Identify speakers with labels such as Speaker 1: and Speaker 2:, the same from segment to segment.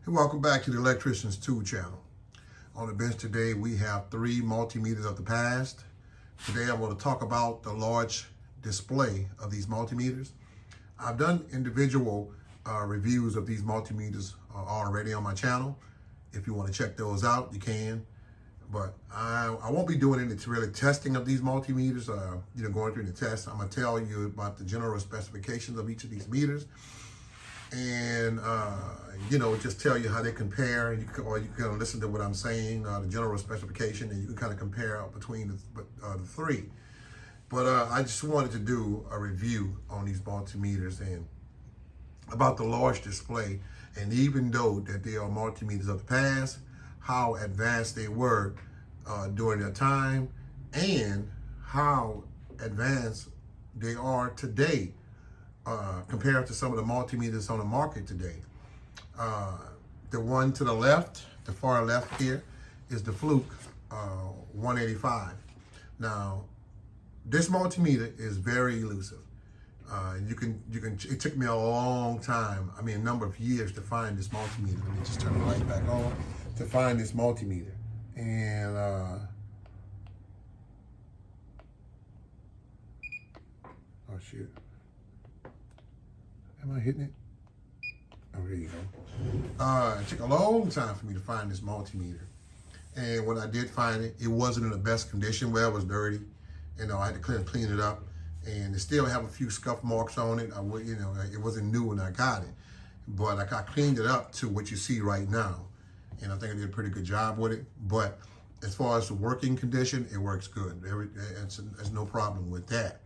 Speaker 1: And welcome back to the Electrician's Tool Channel. On the bench today, we have 3 multimeters of the past. Today, I want to talk about the large display of these multimeters. I've done individual reviews of these multimeters already on my channel. If you want to check those out, you can. But I won't be doing any really testing of these multimeters, going through the test. I'm going to tell you about the general specifications of each of these meters. And, just tell you how they compare, or you can listen to what I'm saying, the general specification, and you can kind of compare out between the 3. But I just wanted to do a review on these multimeters and about the large display. And even though that they are multimeters of the past, how advanced they were during their time, and how advanced they are today compared to some of the multimeters on the market today. The one to the left, the far left here, is the FLUKE 185. Now, this multimeter is very elusive. It took me a long time, a number of years to find this multimeter. Let me just turn the light back on to find this multimeter. And oh shoot. Am I hitting it? Oh, there you go. It took a long time for me to find this multimeter. And when I did find it, it wasn't in the best condition. Well, it was dirty. I had to clean it up. And it still have a few scuff marks on it. It wasn't new when I got it. But I cleaned it up to what you see right now. And I think I did a pretty good job with it. But as far as the working condition, it works good. There's no problem with that.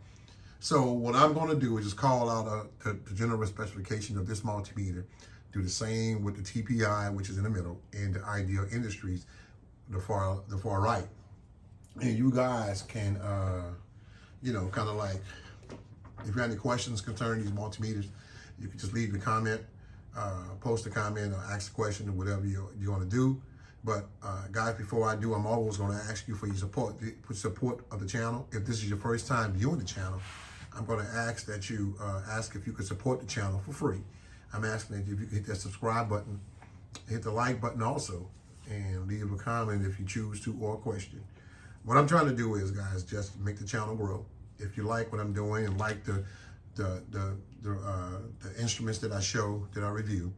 Speaker 1: So what I'm going to do is just call out the general specification of this multimeter. Do the same with the TPI, which is in the middle, and the Ideal Industries, the far right. And you guys can, kind of like, if you have any questions concerning these multimeters, you can just leave the comment, post a comment, or ask a question, or whatever you want to do. But guys, before I do, I'm always going to ask you for your support of the channel. If this is your first time viewing the channel, I'm going to ask that you ask if you could support the channel for free. I'm asking that if you could hit that subscribe button, hit the like button also, and leave a comment if you choose to, or a question. What I'm trying to do is, guys, just make the channel grow. If you like what I'm doing and like the instruments that I show, that I review,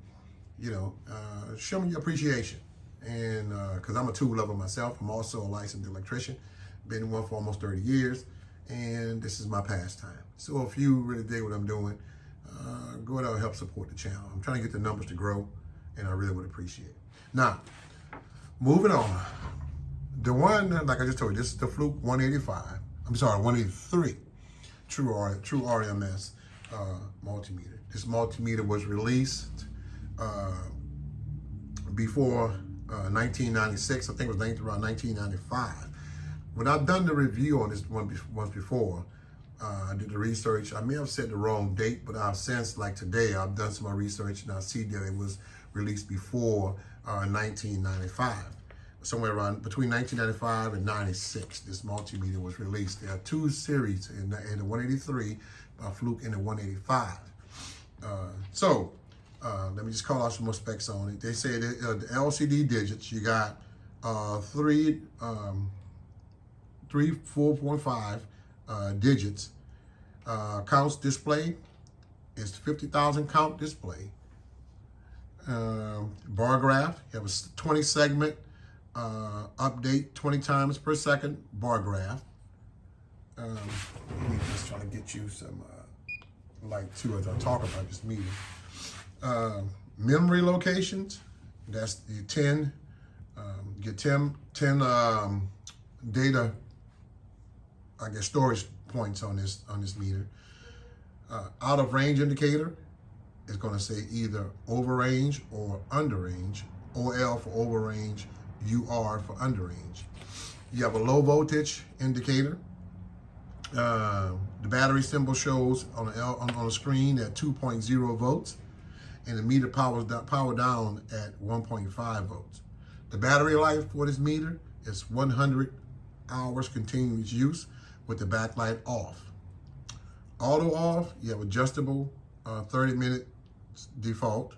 Speaker 1: show me your appreciation. And because I'm a tool lover myself, I'm also a licensed electrician, been one for almost 30 years, and this is my pastime. So if you really dig what I'm doing, go ahead and help support the channel. I'm trying to get the numbers to grow, and I really would appreciate it. Now, moving on. The one, like I just told you, this is the FLUKE 183 True RMS multimeter. This multimeter was released before 1996. I think it was around 1995. When I've done the review on this one once before, I did the research. I may have said the wrong date, but I've since, like today, I've done some more research and I see that it was released before 1995. Somewhere around between 1995 and 96, this multimeter was released. There are 2 series in the 183 FLUKE and the 185. Let me just call out some more specs on it. They say that the LCD digits, you got 3 4.5 digits. Counts display is 50,000 count display. Bar graph, you have a 20 segment update 20 times per second bar graph. Let me just try to get you some light too as I talk about this meter. Memory locations, that's the 10, get 10 data, storage points on this meter. Out of range indicator is going to say either over range or under range. OL for over range, UR for under range. You have a low voltage indicator. The battery symbol shows on the screen at 2.0 volts, and the meter power down at 1.5 volts. The battery life for this meter is 100 hours continuous use with the backlight off. Auto off, you have adjustable 30-minute default.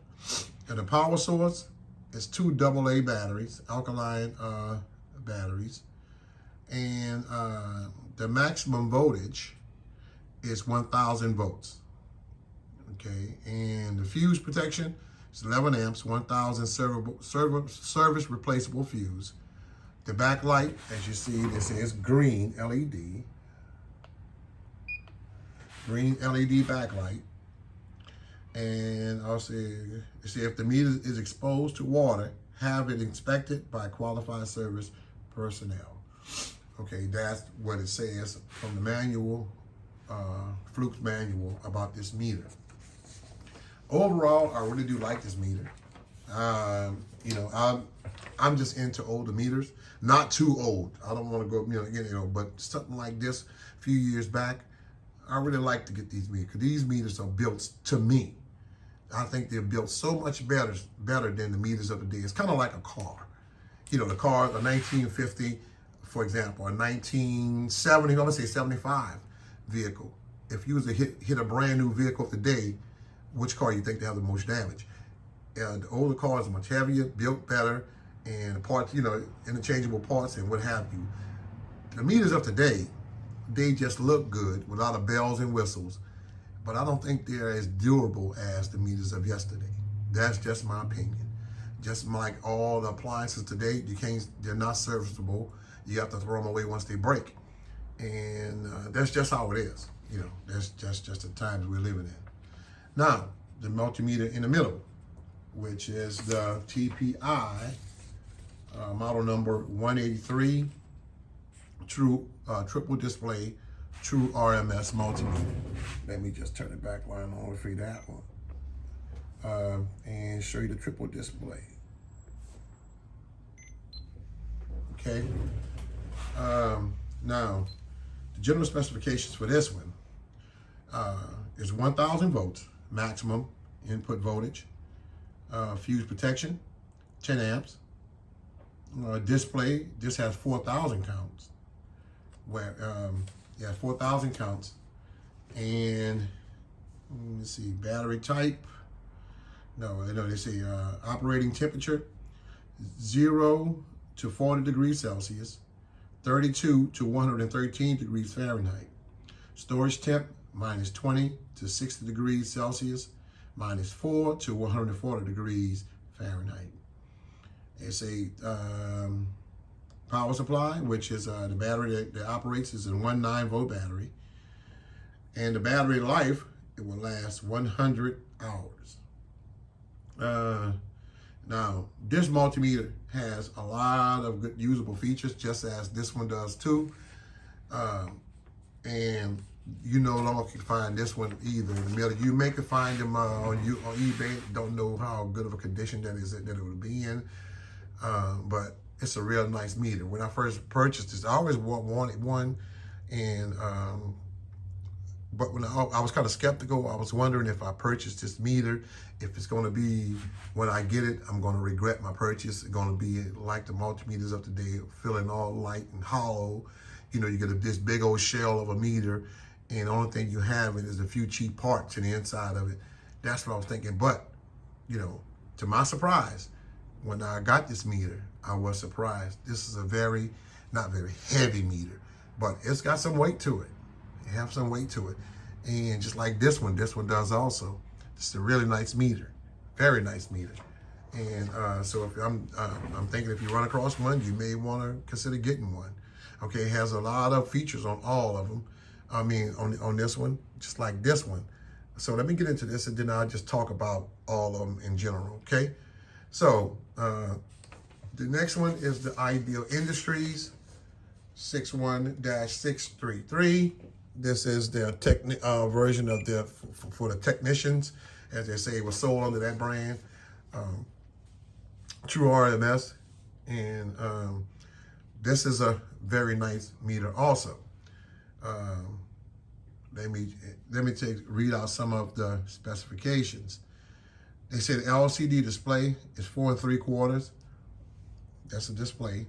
Speaker 1: And the power source It's 2 AA batteries, alkaline batteries, and the maximum voltage is 1,000 volts. Okay, and the fuse protection is 11 amps, 1,000 service replaceable fuse. The backlight, as you see, this is green LED. Green LED backlight. And also, you see, if the meter is exposed to water, have it inspected by qualified service personnel. Okay, that's what it says from the manual, FLUKE's manual about this meter. Overall, I really do like this meter. You know, I'm just into older meters. Not too old. I don't want to go, you know, but something like this a few years back, I really like to get these meters because these meters are built, to me, I think they're built so much better than the meters of the day. It's kind of like a car. You know, the car, a 1950, for example, a 1970, let's say 75 vehicle. If you was to hit a brand new vehicle today, which car you think they have the most damage? The older cars are much heavier, built better, and parts, you know, interchangeable parts and what have you. The meters of today, they just look good with a lot of bells and whistles, but I don't think they're as durable as the meters of yesterday. That's just my opinion. Just like all the appliances today, they're not serviceable. You have to throw them away once they break. And that's just how it is. You know, that's just the times we're living in. Now, the multimeter in the middle, which is the TPI model number 183, true triple display, true RMS multimeter. Let me just turn it back while I'm on for that one. And show you the triple display. Okay. Now, the general specifications for this one is 1,000 volts, maximum input voltage, fuse protection, 10 amps. Display, this has 4,000 counts. Where, yeah, 4,000 counts. And let's see, battery type. No, they say operating temperature, 0 to 40 degrees Celsius, 32 to 113 degrees Fahrenheit. Storage temp, minus 20 to 60 degrees Celsius, minus 4 to 140 degrees Fahrenheit. It's a power supply, which is the battery that operates is a 19-volt battery. And the battery life, it will last 100 hours. Now, this multimeter has a lot of good usable features, just as this one does too. And you no longer can find this one either in the middle. You may can find them on eBay. Don't know how good of a condition that it would be in. But it's a real nice meter. When I first purchased this, I always wanted one, and but when I was kind of skeptical, I was wondering if I purchased this meter, if it's going to be, when I get it, I'm going to regret my purchase. It's going to be like the multimeters of today, feeling all light and hollow. You know, you get this big old shell of a meter, and the only thing you have is a few cheap parts in the inside of it. That's what I was thinking. But, you know, to my surprise, when I got this meter, I was surprised. This is a not very heavy meter, but it's got some weight to it. It has some weight to it. And just like this one does also. It's a really nice meter, very nice meter. And so if I'm thinking if you run across one, you may want to consider getting one. Okay, it has a lot of features on all of them. I mean, on this one, just like this one. So let me get into this, and then I'll just talk about all of them in general, okay? So the next one is the Ideal Industries 61-633. This is their version of for the technicians, as they say. It was sold under that brand, True RMS, and this is a very nice meter also. Let me read out some of the specifications. They say the LCD display is 4 3/4. That's a display.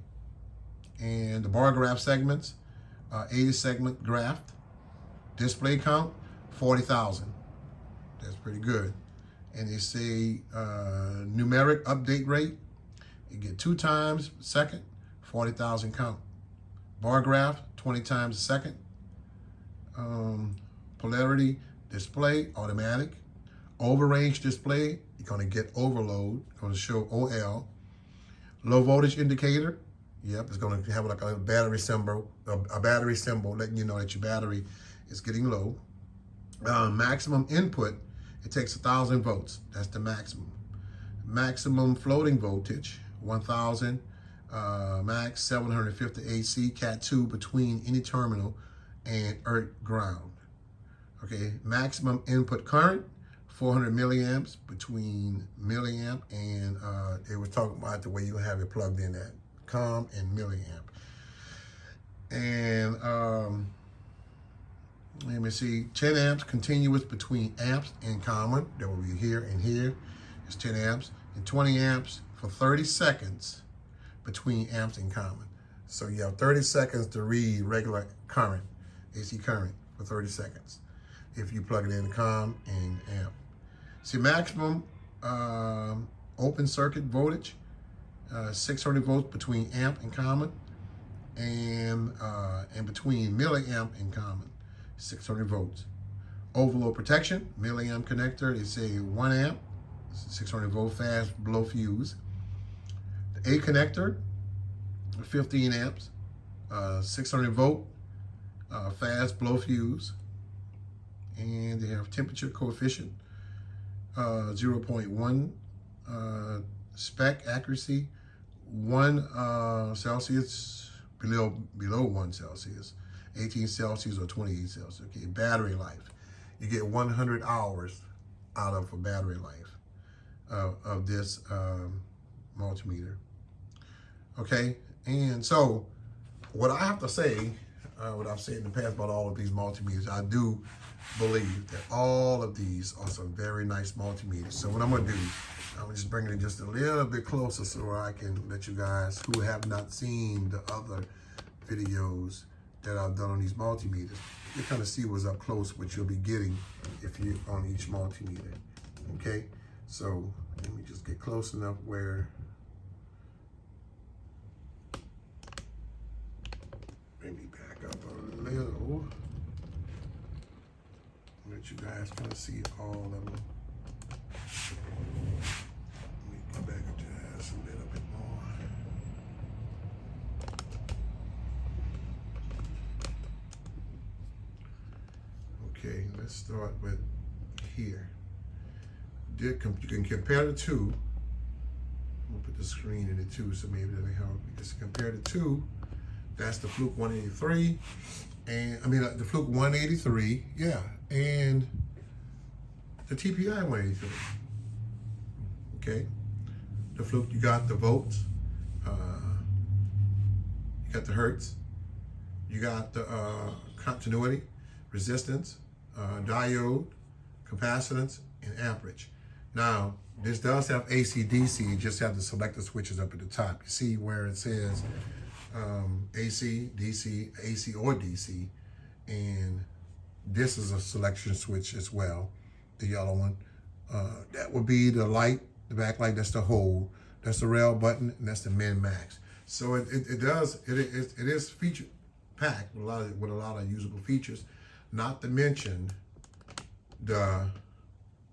Speaker 1: And the bar graph segments, 80 segment graph. Display count, 40,000. That's pretty good. And they say numeric update rate, You get 2 times a second, 40,000 count. Bar graph, 20 times a second. Polarity display, automatic. Overrange display, you're gonna get overload, gonna show OL. Low voltage indicator, yep, it's gonna have like a battery symbol, letting you know that your battery is getting low. Maximum input, it takes 1,000 volts, that's the maximum. Maximum floating voltage, 1,000, max 750 AC, Cat 2 between any terminal and earth ground. Okay, maximum input current, 400 milliamps between milliamp and they were talking about the way you have it plugged in at COM and milliamp. And let me see, 10 amps continuous between amps and common. That will be here and here. It's 10 amps and 20 amps for 30 seconds between amps and common. So you have 30 seconds to read regular current, AC current for 30 seconds if you plug it in COM and amp. See, maximum open circuit voltage, 600 volts between amp and common, and between milliamp and common, 600 volts. Overload protection, milliamp connector, they say 1 amp, 600 volt fast blow fuse. The A connector, 15 amps, 600 volt fast blow fuse. And they have temperature coefficient, 0.1 spec accuracy, 1 Celsius, below 1 Celsius, 18 Celsius or 28 Celsius. Okay, battery life. You get 100 hours out of a battery life of this multimeter. Okay, and so what I have to say, what I've said in the past about all of these multimeters, I do believe that all of these are some very nice multimeters. So what I'm gonna do, I'm just bringing it just a little bit closer so I can let you guys who have not seen the other videos that I've done on these multimeters, you kind of see what's up close, what you'll be getting if you're on each multimeter. Okay, so let me just get close enough where maybe back up a little. Let you guys kind of see all of them. Let me go back up to this a little bit more. Okay, let's start with here. You can compare the two. We'll put the screen in it too, so maybe that'll help. Just compare the two. That's the FLUKE 183, and I mean the FLUKE 183, yeah, and the TPI 183. Okay, the FLUKE, you got the volts, you got the hertz, you got the continuity, resistance, diode, capacitance, and amperage. Now, this does have AC/DC. You just have the selector switches up at the top. You see where it says AC, DC, AC or DC, and this is a selection switch as well, the yellow one. That would be the light, the backlight, that's the hold, that's the rail button, and that's the min max. So it is feature packed with a lot of usable features, not to mention the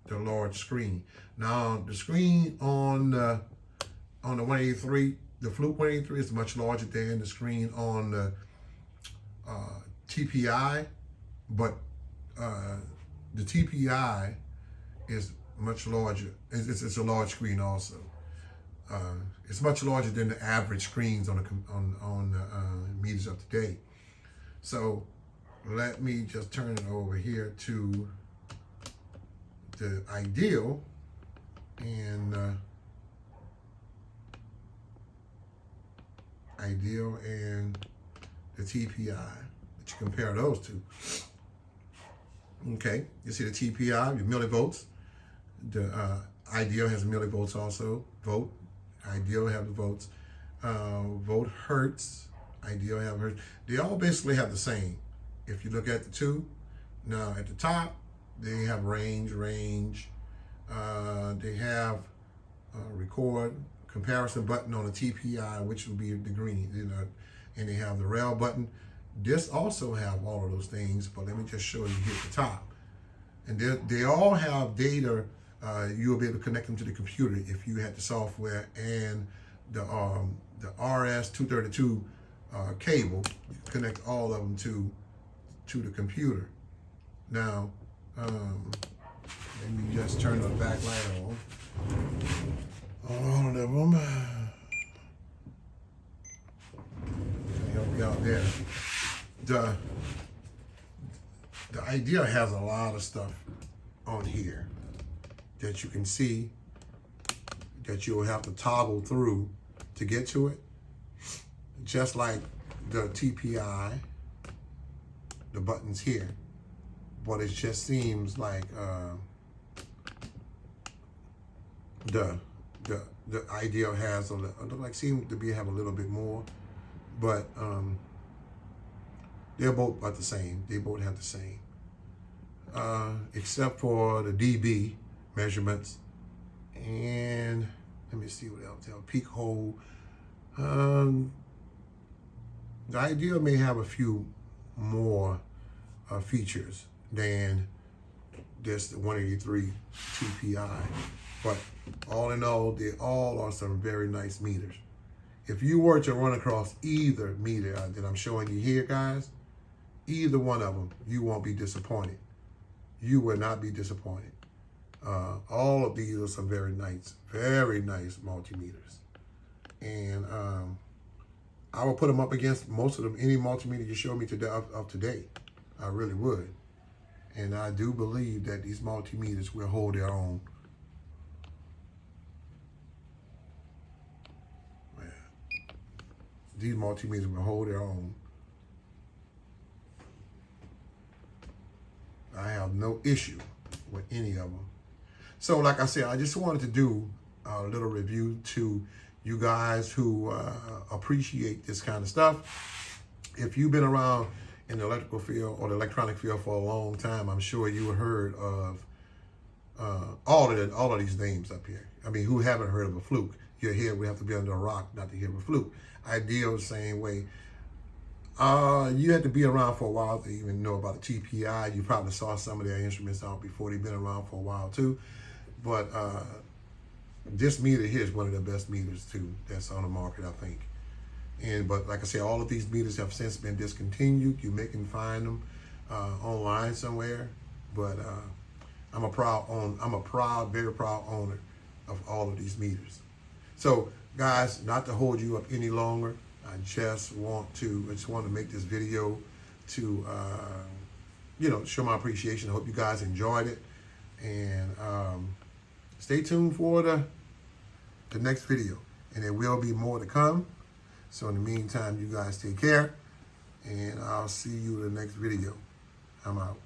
Speaker 1: large screen. Now the screen on the 183, the FLUKE 183 is much larger than the screen on the TPI, but the TPI is much larger. It's a large screen also. It's much larger than the average screens on the meters of today. So let me just turn it over here to the ideal and the TPI. That you compare those two. Okay, you see the TPI, your millivolts. The ideal has millivolts also. Volt, ideal have the volts. Volt hertz, ideal have hertz. They all basically have the same. If you look at the two, now at the top, they have range. They have record, comparison button on the TPI, which will be the green, you know, and they have the rail button. This also have all of those things, but let me just show you here at the top. And they all have data. You'll be able to connect them to the computer if you had the software and the RS-232 cable. You can connect all of them to the computer. Now, let me just turn the backlight on. All of them. Can help you out there. The idea has a lot of stuff on here that you can see that you'll have to toggle through to get to it. Just like the TPI, the buttons here. But it just seems like the idea has seems to be have a little bit more, but they're both about the same. They both have the same, except for the dB measurements. And let me see what else. Peak hole. The idea may have a few more features than this 183 TPI, but all in all, they all are some very nice meters. If you were to run across either meter that I'm showing you here, guys, either one of them, you won't be disappointed. You will not be disappointed. All of these are some very nice multimeters. And I will put them up against most of them, any multimeter you show me today of today. I really would. And I do believe that these multimeters will hold their own. These multimeters will hold their own. I have no issue with any of them. So like I said, I just wanted to do a little review to you guys who appreciate this kind of stuff. If you've been around in the electrical field or the electronic field for a long time, I'm sure you heard of all of these names up here. I mean, who haven't heard of a FLUKE? You're here, we have to be under a rock not to hear of a FLUKE. Idea the same way. You had to be around for a while to even know about the TPI. You probably saw some of their instruments out before. They've been around for a while too. But this meter here is one of the best meters too that's on the market, I think. But like I said, all of these meters have since been discontinued. You may can find them online somewhere. But I'm a very proud owner of all of these meters. So guys, not to hold you up any longer, I just want to make this video to show my appreciation. I hope you guys enjoyed it, and stay tuned for the next video, and there will be more to come. So in the meantime, you guys take care, and I'll see you in the next video. I'm out.